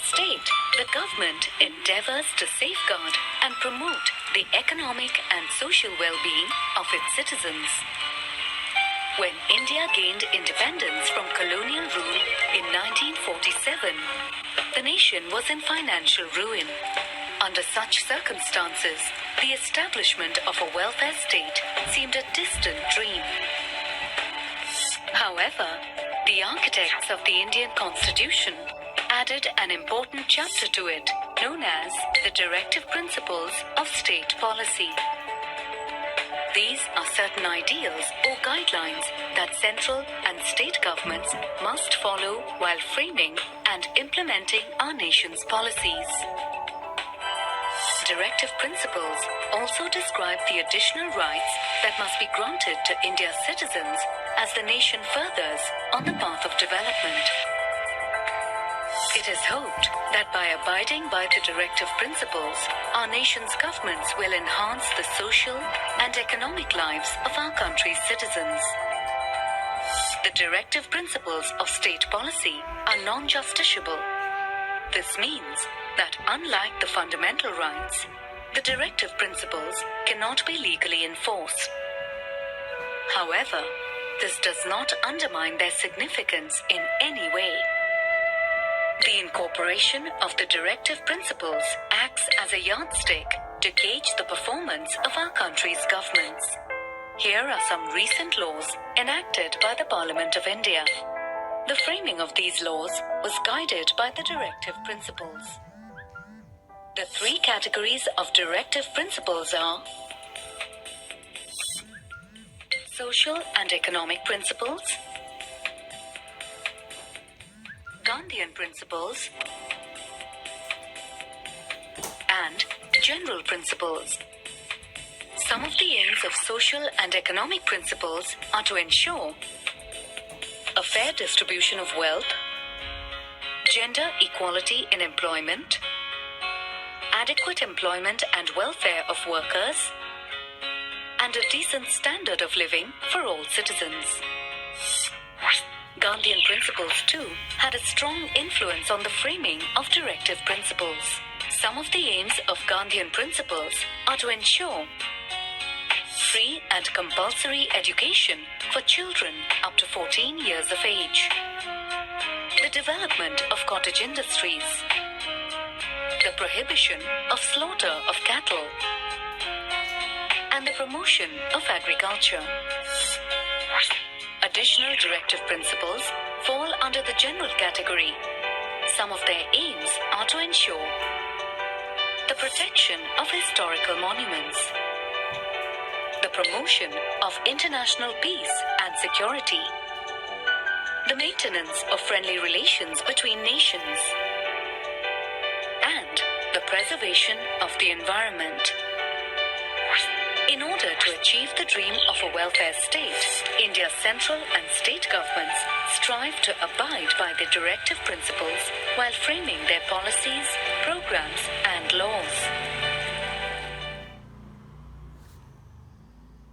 state, the government endeavors to safeguard and promote the economic and social well-being of its citizens. When India gained independence from colonial rule in 1947, the nation was in financial ruin. Under such circumstances, the establishment of a welfare state seemed a distant dream. However, the architects of the Indian Constitution added an important chapter to it, known as the Directive Principles of State Policy. These are certain ideals or guidelines that central and state governments must follow while framing and implementing our nation's policies. Directive Principles also describe the additional rights that must be granted to India's citizens as the nation furthers on the path of development. It is hoped that by abiding by the Directive Principles, our nation's governments will enhance the social and economic lives of our country's citizens. The Directive Principles of State Policy are non-justiciable. This means that unlike the fundamental rights, the Directive Principles cannot be legally enforced. However, this does not undermine their significance in any way. The incorporation of the Directive Principles acts as a yardstick to gauge the performance of our country's governments. Here are some recent laws enacted by the Parliament of India. The framing of these laws was guided by the Directive Principles. The three categories of Directive Principles are social and economic principles, Gandhian principles, and general principles. Some of the aims of social and economic principles are to ensure a fair distribution of wealth, gender equality in employment, adequate employment and welfare of workers, and a decent standard of living for all citizens. Gandhian principles, too, had a strong influence on the framing of Directive Principles. Some of the aims of Gandhian principles are to ensure free and compulsory education for children up to 14 years of age, the development of cottage industries, the prohibition of slaughter of cattle, and the promotion of agriculture. Additional Directive Principles fall under the general category. Some of their aims are to ensure the protection of historical monuments, the promotion of international peace and security, the maintenance of friendly relations between nations, and the preservation of the environment. In order to achieve the dream of a welfare state, India's central and state governments strive to abide by the Directive Principles while framing their policies, programs, and laws.